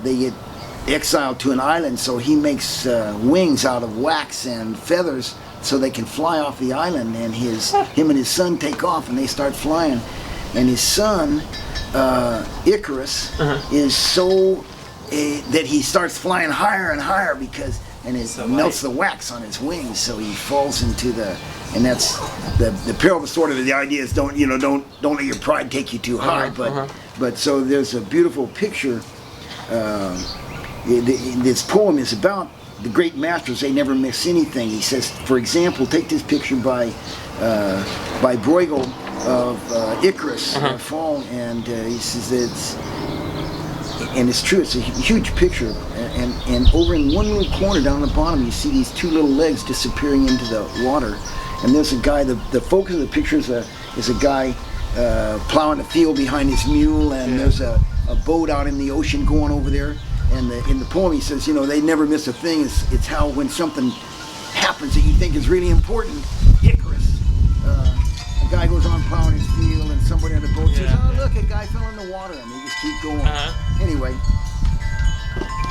they get exiled to an island, so he makes wings out of wax and feathers so they can fly off the island, and him and his son take off and they start flying. And his son, Icarus, is so that he starts flying higher and higher because, and it melts the wax on his wings, so he falls into the, and that's the parable. Sort of the idea is don't let your pride take you too high, but so there's a beautiful picture. This poem is about the great masters. They never miss anything. He says, for example, take this picture by Bruegel of Icarus fall, and he says it's true. It's a huge picture, and over in one little corner down the bottom, you see these two little legs disappearing into the water, and there's a guy. The focus of the picture is a guy plowing a field behind his mule, and there's a boat out in the ocean going over there. And in the poem he says, they never miss a thing. It's how when something happens that you think is really important, Icarus, a guy goes on plowing his field and somebody on the boat says, oh look, a guy fell in the water, and they just keep going. Anyway,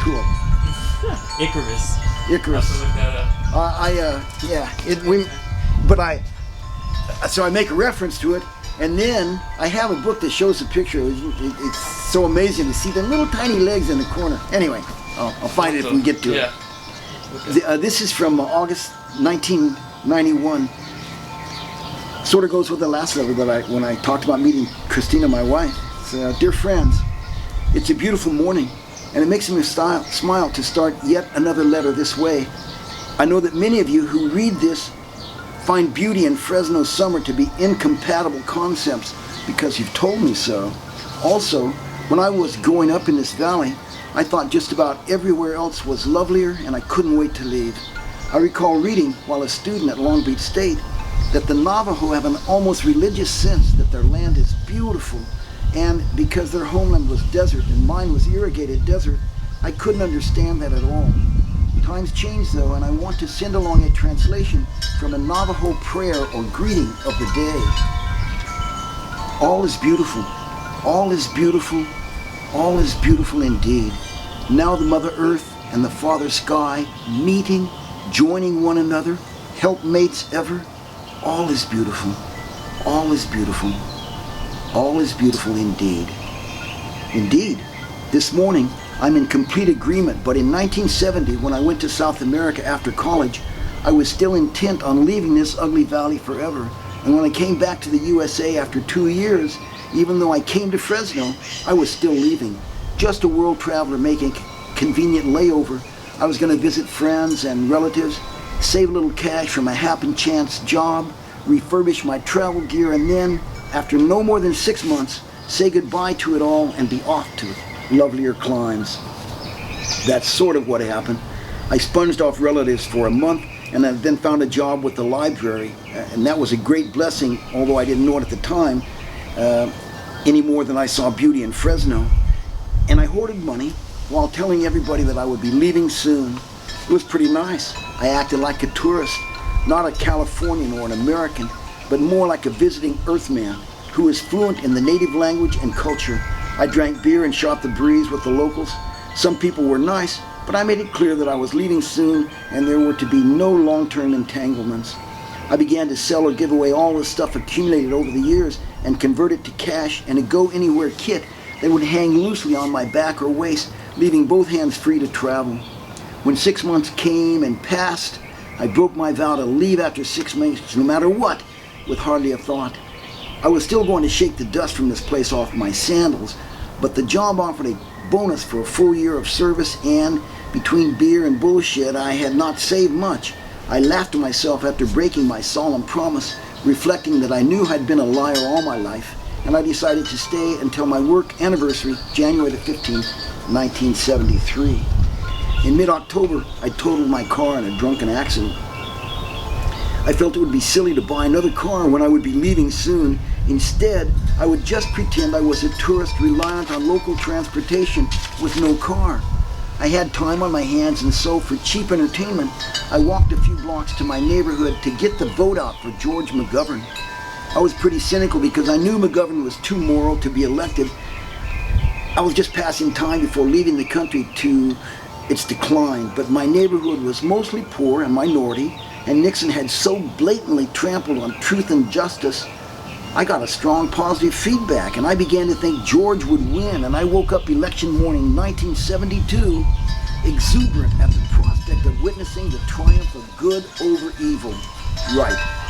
cool. Icarus. So I make a reference to it. And then I have a book that shows the picture. It's so amazing to see the little tiny legs in the corner. Anyway, I'll find it if we get to it. This is from August 1991. Sort of goes with the last letter that when I talked about meeting Christina, my wife. It's, dear friends, it's a beautiful morning, and it makes me smile to start yet another letter this way. I know that many of you who read this find beauty in Fresno summer to be incompatible concepts because you've told me so. Also, when I was growing up in this valley, I thought just about everywhere else was lovelier, and I couldn't wait to leave. I recall reading while a student at Long Beach State that the Navajo have an almost religious sense that their land is beautiful, and because their homeland was desert and mine was irrigated desert, I couldn't understand that at all. Times change though, and I want to send along a translation from a Navajo prayer or greeting of the day. All is beautiful, all is beautiful, all is beautiful indeed. Now the Mother Earth and the Father Sky meeting, joining one another, helpmates ever. All is beautiful, all is beautiful, all is beautiful indeed. Indeed, this morning I'm in complete agreement, but in 1970, when I went to South America after college, I was still intent on leaving this ugly valley forever. And when I came back to the USA after 2 years, even though I came to Fresno, I was still leaving. Just a world traveler making a convenient layover. I was going to visit friends and relatives, save a little cash from a happen chance job, refurbish my travel gear, and then, after no more than 6 months, say goodbye to it all and be off to lovelier climes. That's sort of what happened. I sponged off relatives for a month, and I then found a job with the library, and that was a great blessing, although I didn't know it at the time, any more than I saw beauty in Fresno. And I hoarded money while telling everybody that I would be leaving soon. It was pretty nice. I acted like a tourist, not a Californian or an American, but more like a visiting Earthman who is fluent in the native language and culture. I drank beer and shot the breeze with the locals. Some people were nice, but I made it clear that I was leaving soon and there were to be no long-term entanglements. I began to sell or give away all the stuff accumulated over the years and convert it to cash and a go-anywhere kit that would hang loosely on my back or waist, leaving both hands free to travel. When 6 months came and passed, I broke my vow to leave after 6 months, no matter what, with hardly a thought. I was still going to shake the dust from this place off my sandals, but the job offered a bonus for a full year of service, and between beer and bullshit, I had not saved much. I laughed to myself after breaking my solemn promise, reflecting that I knew I'd been a liar all my life, and I decided to stay until my work anniversary, January the 15th, 1973. In mid-October, I totaled my car in a drunken accident. I felt it would be silly to buy another car when I would be leaving soon. Instead, I would just pretend I was a tourist reliant on local transportation with no car. I had time on my hands, and so for cheap entertainment, I walked a few blocks to my neighborhood to get the vote out for George McGovern. I was pretty cynical because I knew McGovern was too moral to be elected, I was just passing time before leaving the country to its decline, but my neighborhood was mostly poor and minority, and Nixon had so blatantly trampled on truth and justice. I got a strong positive feedback, and I began to think George would win, and I woke up election morning 1972 exuberant at the prospect of witnessing the triumph of good over evil. Right.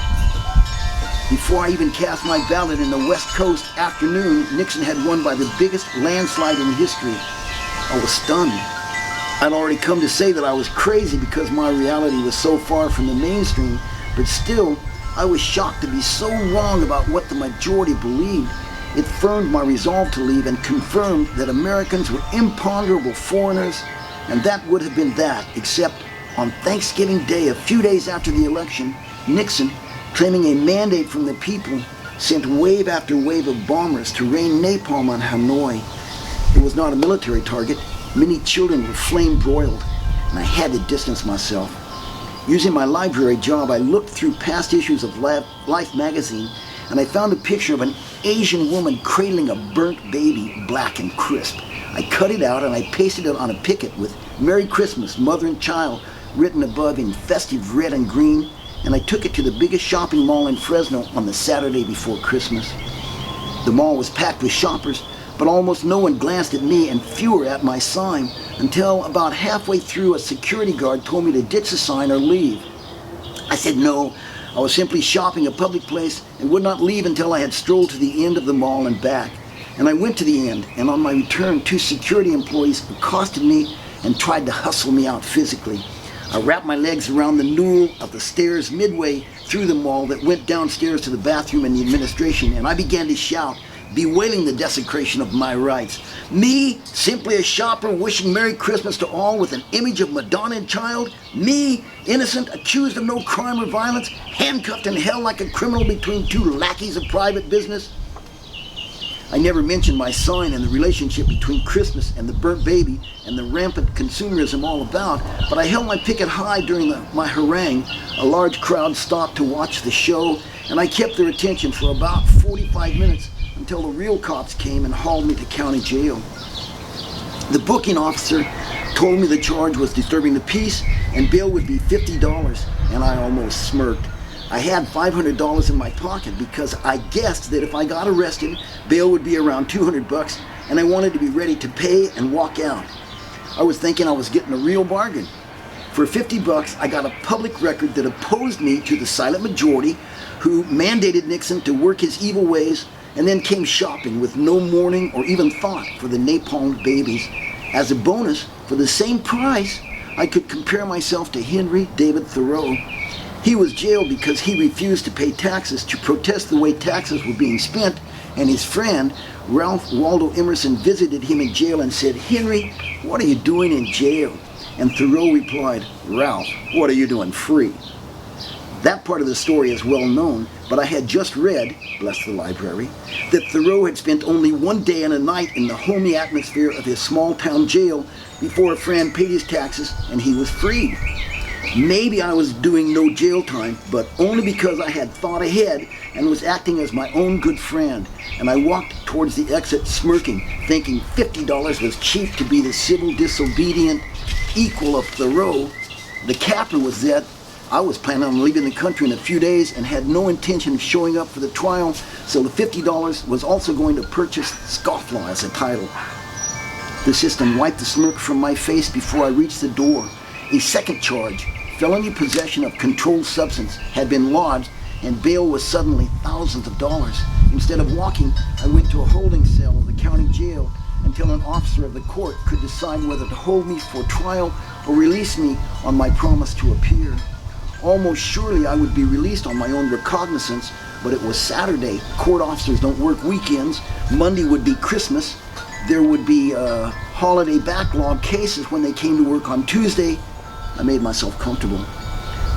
Before I even cast my ballot in the West Coast afternoon, Nixon had won by the biggest landslide in history. I was stunned. I'd already come to say that I was crazy because my reality was so far from the mainstream, but still, I was shocked to be so wrong about what the majority believed. It firmed my resolve to leave and confirmed that Americans were imponderable foreigners, and that would have been that, except on Thanksgiving Day, a few days after the election, Nixon, claiming a mandate from the people, sent wave after wave of bombers to rain napalm on Hanoi. It was not a military target. Many children were flame-broiled, and I had to distance myself. Using my library job, I looked through past issues of Life magazine, and I found a picture of an Asian woman cradling a burnt baby, black and crisp. I cut it out and I pasted it on a picket with "Merry Christmas, Mother and Child" written above in festive red and green, and I took it to the biggest shopping mall in Fresno on the Saturday before Christmas. The mall was packed with shoppers, but almost no one glanced at me and fewer at my sign until about halfway through a security guard told me to ditch the sign or leave. I said no, I was simply shopping a public place and would not leave until I had strolled to the end of the mall and back. And I went to the end, and on my return, 2 security employees accosted me and tried to hustle me out physically. I wrapped my legs around the newel of the stairs midway through the mall that went downstairs to the bathroom and the administration, and I began to shout, bewailing the desecration of my rights. Me, simply a shopper wishing Merry Christmas to all with an image of Madonna and child? Me, innocent, accused of no crime or violence, handcuffed and held like a criminal between 2 lackeys of private business? I never mentioned my sign and the relationship between Christmas and the burnt baby and the rampant consumerism all about, but I held my picket high during my harangue. A large crowd stopped to watch the show, and I kept their attention for about 45 minutes until the real cops came and hauled me to county jail. The booking officer told me the charge was disturbing the peace and bail would be $50, and I almost smirked. I had $500 in my pocket because I guessed that if I got arrested, bail would be around $200, and I wanted to be ready to pay and walk out. I was thinking I was getting a real bargain. For $50, I got a public record that opposed me to the silent majority who mandated Nixon to work his evil ways and then came shopping with no mourning or even thought for the napalmed babies. As a bonus, for the same price, I could compare myself to Henry David Thoreau. He was jailed because he refused to pay taxes to protest the way taxes were being spent, and his friend, Ralph Waldo Emerson, visited him in jail and said, "Henry, what are you doing in jail?" And Thoreau replied, "Ralph, what are you doing free?" That part of the story is well known, but I had just read, bless the library, that Thoreau had spent only 1 day and a night in the homey atmosphere of his small town jail before a friend paid his taxes and he was freed. Maybe I was doing no jail time, but only because I had thought ahead and was acting as my own good friend. And I walked towards the exit smirking, thinking $50 was cheap to be the civil disobedient equal of Thoreau. The capper was that I was planning on leaving the country in a few days and had no intention of showing up for the trial, so the $50 was also going to purchase Scofflaw as a title. The system wiped the smirk from my face before I reached the door. A second charge, felony possession of controlled substance, had been lodged, and bail was suddenly thousands of dollars. Instead of walking, I went to a holding cell of the county jail until an officer of the court could decide whether to hold me for trial or release me on my promise to appear. Almost surely I would be released on my own recognizance, but it was Saturday. Court officers don't work weekends. Monday would be Christmas. There would be holiday backlog cases when they came to work on Tuesday. I made myself comfortable.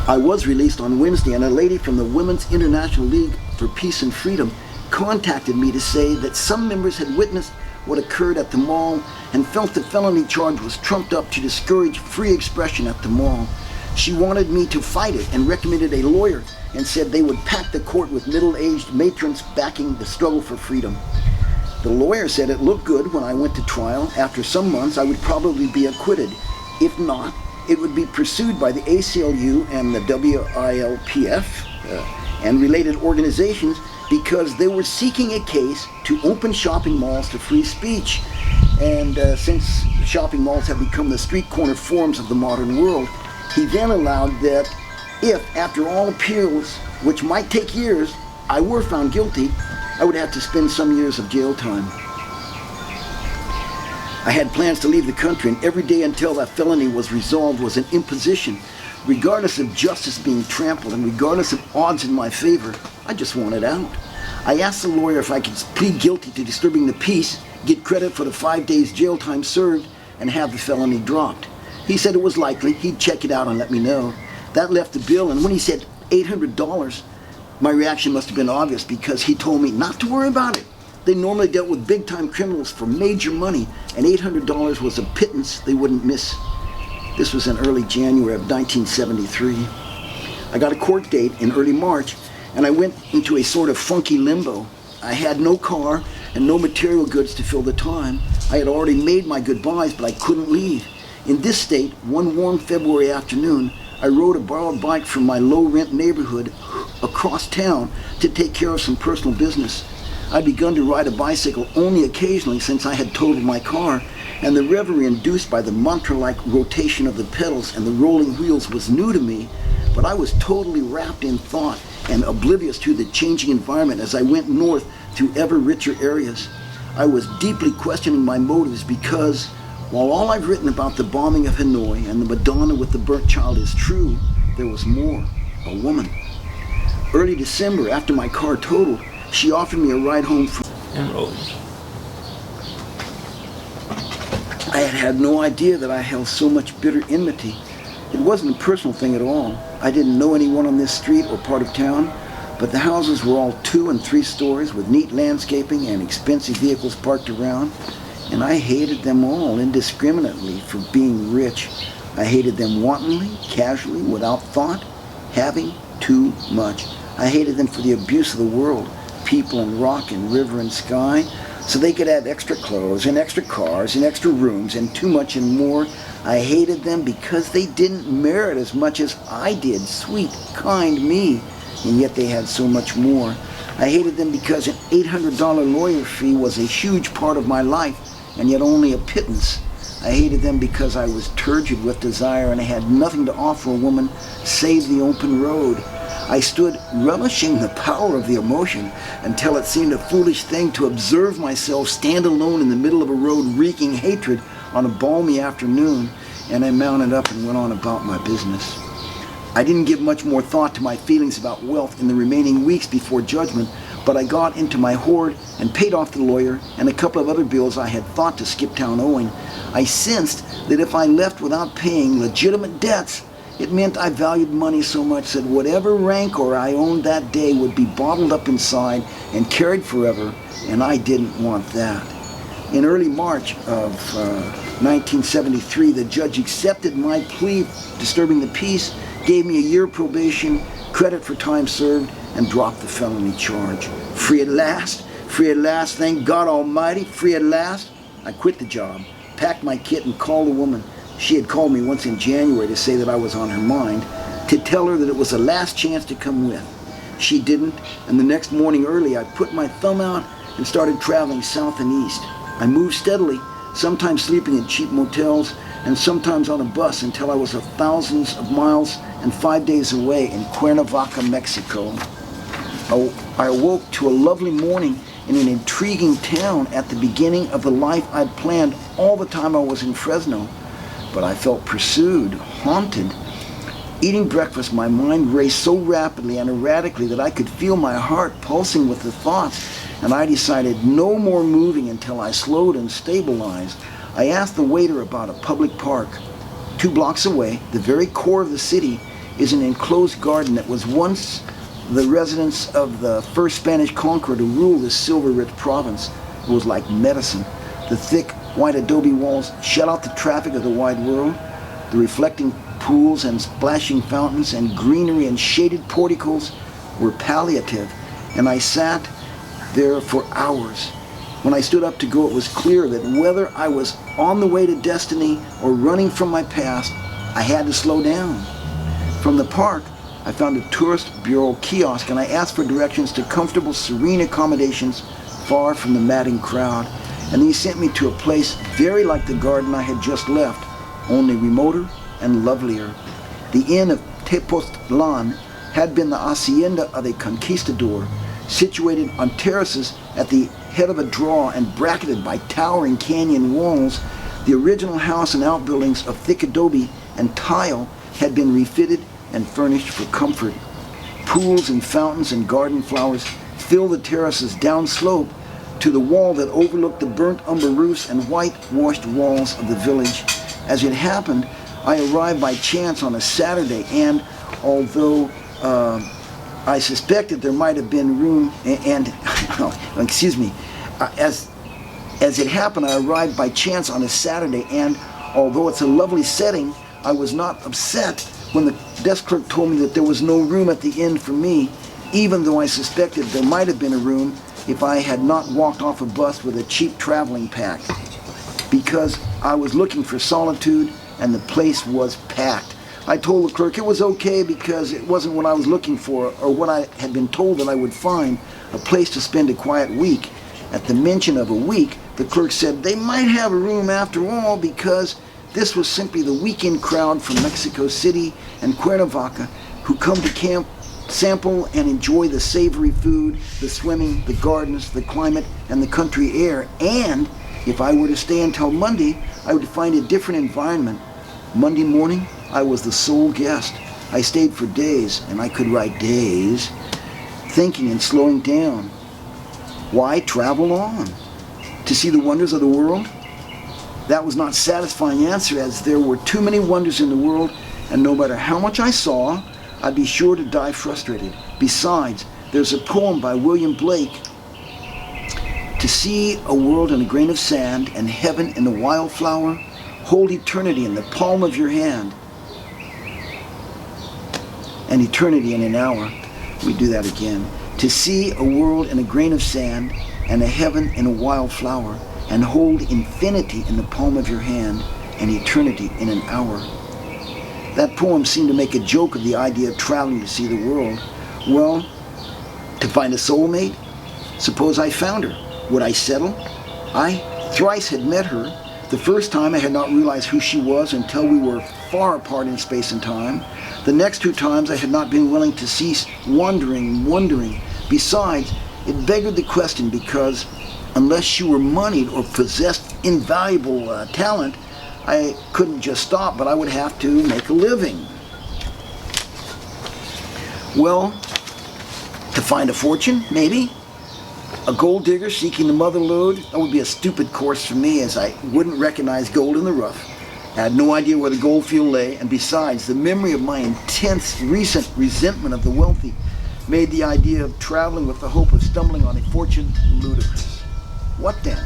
I was released on Wednesday, and a lady from the Women's International League for Peace and Freedom contacted me to say that some members had witnessed what occurred at the mall and felt the felony charge was trumped up to discourage free expression at the mall. She wanted me to fight it and recommended a lawyer and said they would pack the court with middle-aged matrons backing the struggle for freedom. The lawyer said it looked good when I went to trial. After some months, I would probably be acquitted. If not, it would be pursued by the ACLU and the WILPF and related organizations because they were seeking a case to open shopping malls to free speech. And since shopping malls have become the street corner forums of the modern world, he then allowed that if, after all appeals, which might take years, I were found guilty, I would have to spend some years of jail time. I had plans to leave the country, and every day until that felony was resolved was an imposition. Regardless of justice being trampled and regardless of odds in my favor, I just wanted out. I asked the lawyer if I could plead guilty to disturbing the peace, get credit for the 5 days jail time served, and have the felony dropped. He said it was likely. He'd check it out and let me know. That left the bill, and when he said $800, my reaction must have been obvious because he told me not to worry about it. They normally dealt with big-time criminals for major money, and $800 was a pittance they wouldn't miss. This was in early January of 1973. I got a court date in early March, and I went into a sort of funky limbo. I had no car and no material goods to fill the time. I had already made my goodbyes, but I couldn't leave. In this state, one warm February afternoon, I rode a borrowed bike from my low-rent neighborhood across town to take care of some personal business. I'd begun to ride a bicycle only occasionally since I had totaled my car, and the reverie induced by the mantra-like rotation of the pedals and the rolling wheels was new to me, but I was totally wrapped in thought and oblivious to the changing environment as I went north through ever richer areas. I was deeply questioning my motives because, while all I've written about the bombing of Hanoi and the Madonna with the burnt child is true, there was more. A woman. Early December, after my car totaled, she offered me a ride home from Emerald. I had had no idea that I held so much bitter enmity. It wasn't a personal thing at all. I didn't know anyone on this street or part of town, but the houses were all 2 and 3 stories with neat landscaping and expensive vehicles parked around, and I hated them all indiscriminately for being rich. I hated them wantonly, casually, without thought, having too much. I hated them for the abuse of the world, people and rock and river and sky, so they could have extra clothes and extra cars and extra rooms and too much and more. I hated them because they didn't merit as much as I did, sweet, kind me, and yet they had so much more. I hated them because an $800 lawyer fee was a huge part of my life, and yet only a pittance. I hated them because I was turgid with desire and I had nothing to offer a woman save the open road. I stood relishing the power of the emotion until it seemed a foolish thing to observe myself stand alone in the middle of a road reeking hatred on a balmy afternoon, and I mounted up and went on about my business. I didn't give much more thought to my feelings about wealth in the remaining weeks before judgment, but I got into my hoard and paid off the lawyer and a couple of other bills I had thought to skip town owing. I sensed that if I left without paying legitimate debts, it meant I valued money so much that whatever rancor I owned that day would be bottled up inside and carried forever, and I didn't want that. In early March of 1973, the judge accepted my plea disturbing the peace, gave me a year probation, credit for time served, and dropped the felony charge. Free at last, thank God Almighty, free at last. I quit the job, packed my kit, and called the woman. She had called me once in January to say that I was on her mind, to tell her that it was the last chance to come with. She didn't, and the next morning early I put my thumb out and started traveling south and east. I moved steadily, sometimes sleeping in cheap motels and sometimes on a bus until I was thousands of miles and 5 days away in Cuernavaca, Mexico. I awoke to a lovely morning in an intriguing town at the beginning of the life I'd planned all the time I was in Fresno. But I felt pursued, haunted. Eating breakfast, my mind raced so rapidly and erratically that I could feel my heart pulsing with the thoughts, and I decided no more moving until I slowed and stabilized. I asked the waiter about a public park. 2 blocks away, the very core of the city, is an enclosed garden that was once the residence of the first Spanish conqueror to rule this silver-rich province. It was like medicine. The thick, white adobe walls shut out the traffic of the wide world. The reflecting pools and splashing fountains and greenery and shaded porticos were palliative, and I sat there for hours. When I stood up to go, it was clear that whether I was on the way to destiny or running from my past, I had to slow down. From the park, I found a tourist bureau kiosk and I asked for directions to comfortable, serene accommodations far from the madding crowd. And he sent me to a place very like the garden I had just left, only remoter and lovelier. The inn of Tepoztlan had been the hacienda of a conquistador, situated on terraces at the head of a draw and bracketed by towering canyon walls. The original house and outbuildings of thick adobe and tile had been refitted and furnished for comfort. Pools and fountains and garden flowers filled the terraces downslope to the wall that overlooked the burnt umber roofs and whitewashed walls of the village. As it happened, I arrived by chance on a Saturday, and although I suspected there might have been room, as it happened, I arrived by chance on a Saturday, and although it's a lovely setting, I was not upset when the desk clerk told me that there was no room at the inn for me, even though I suspected there might have been a room if I had not walked off a bus with a cheap traveling pack, because I was looking for solitude and the place was packed. I told the clerk it was okay because it wasn't what I was looking for or what I had been told that I would find, a place to spend a quiet week. At the mention of a week, the clerk said they might have a room after all because this was simply the weekend crowd from Mexico City and Cuernavaca who come to camp, sample and enjoy the savory food, the swimming, the gardens, the climate, and the country air. And if I were to stay until Monday, I would find a different environment. Monday morning, I was the sole guest. I stayed for days, and I could write days, thinking and slowing down. Why travel on? To see the wonders of the world? That was not a satisfying answer, as there were too many wonders in the world, and no matter how much I saw, I'd be sure to die frustrated. Besides, there's a poem by William Blake, "To see a world in a grain of sand and heaven in a wildflower, hold eternity in the palm of your hand, and eternity in an hour." We do that again. To see a world in a grain of sand and a heaven in a wildflower, and hold infinity in the palm of your hand and eternity in an hour. That poem seemed to make a joke of the idea of traveling to see the world. Well, to find a soulmate? Suppose I found her. Would I settle? I thrice had met her. The first time I had not realized who she was until we were far apart in space and time. The next 2 times I had not been willing to cease wondering. Besides, it begged the question because unless she were moneyed or possessed invaluable talent, I couldn't just stop, but I would have to make a living. Well, to find a fortune, maybe? A gold digger seeking the mother lode? That would be a stupid course for me, as I wouldn't recognize gold in the rough. I had no idea where the gold field lay, and besides, the memory of my intense recent resentment of the wealthy made the idea of traveling with the hope of stumbling on a fortune ludicrous. What then?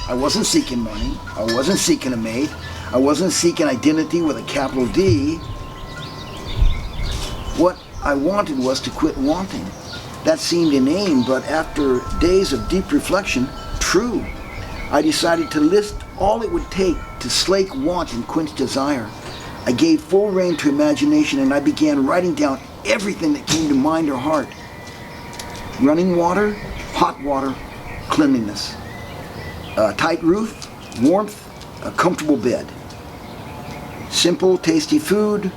I wasn't seeking money. I wasn't seeking a mate. I wasn't seeking identity with a capital D. What I wanted was to quit wanting. That seemed inane, but after days of deep reflection, true. I decided to list all it would take to slake want and quench desire. I gave full rein to imagination, and I began writing down everything that came to mind or heart. Running water, hot water, cleanliness. A tight roof, warmth, a comfortable bed. Simple, tasty food,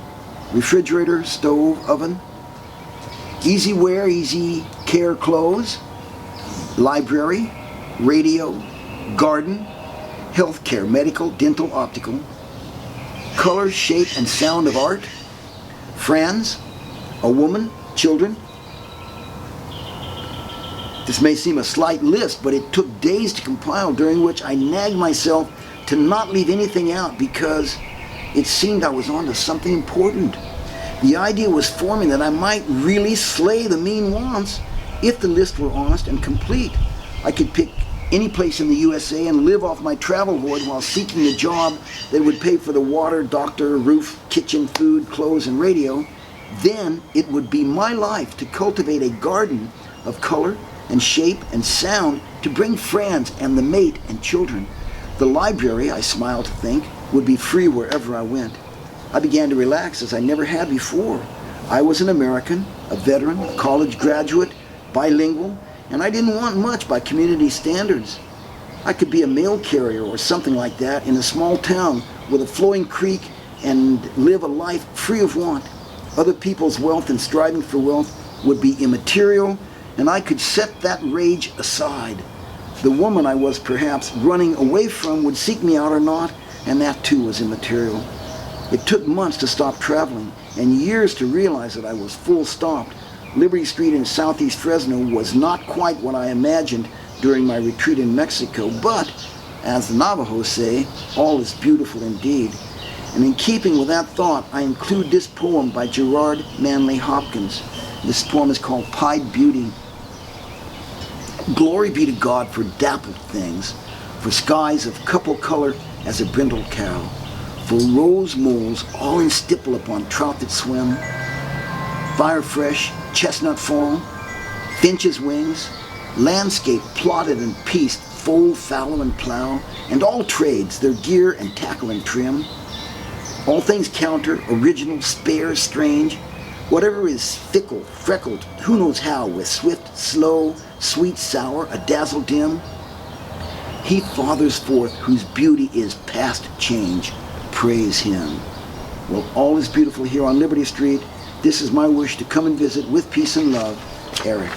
refrigerator, stove, oven. Easy wear, easy care clothes. Library, radio, garden, healthcare, medical, dental, optical. Color, shape, and sound of art. Friends, a woman, children. This may seem a slight list, but it took days to compile, during which I nagged myself to not leave anything out because it seemed I was onto something important. The idea was forming that I might really slay the mean wants if the list were honest and complete. I could pick any place in the USA and live off my travel hoard while seeking a job that would pay for the water, doctor, roof, kitchen, food, clothes, and radio. Then it would be my life to cultivate a garden of color, and shape and sound to bring friends and the mate and children. The library, I smiled to think, would be free wherever I went. I began to relax as I never had before. I was an American, a veteran, a college graduate, bilingual, and I didn't want much by community standards. I could be a mail carrier or something like that in a small town with a flowing creek and live a life free of want. Other people's wealth and striving for wealth would be immaterial, and I could set that rage aside. The woman I was perhaps running away from would seek me out or not, and that too was immaterial. It took months to stop traveling and years to realize that I was full stopped. Liberty Street in southeast Fresno was not quite what I imagined during my retreat in Mexico, but, as the Navajos say, all is beautiful indeed. And in keeping with that thought, I include this poem by Gerard Manley Hopkins. This poem is called Pied Beauty. Glory be to God for dappled things, for skies of couple color as a brindled cow, for rose moles all in stipple upon trout that swim, fire fresh, chestnut fall, finch's wings, landscape plotted and pieced, foal, fallow, and plow, and all trades, their gear and tackle and trim. All things counter, original, spare, strange, whatever is fickle, freckled, who knows how, with swift, slow, sweet, sour, a dazzle dim. He fathers forth whose beauty is past change. Praise him. Well, all is beautiful here on Liberty Street. This is my wish to come and visit with peace and love. Eric.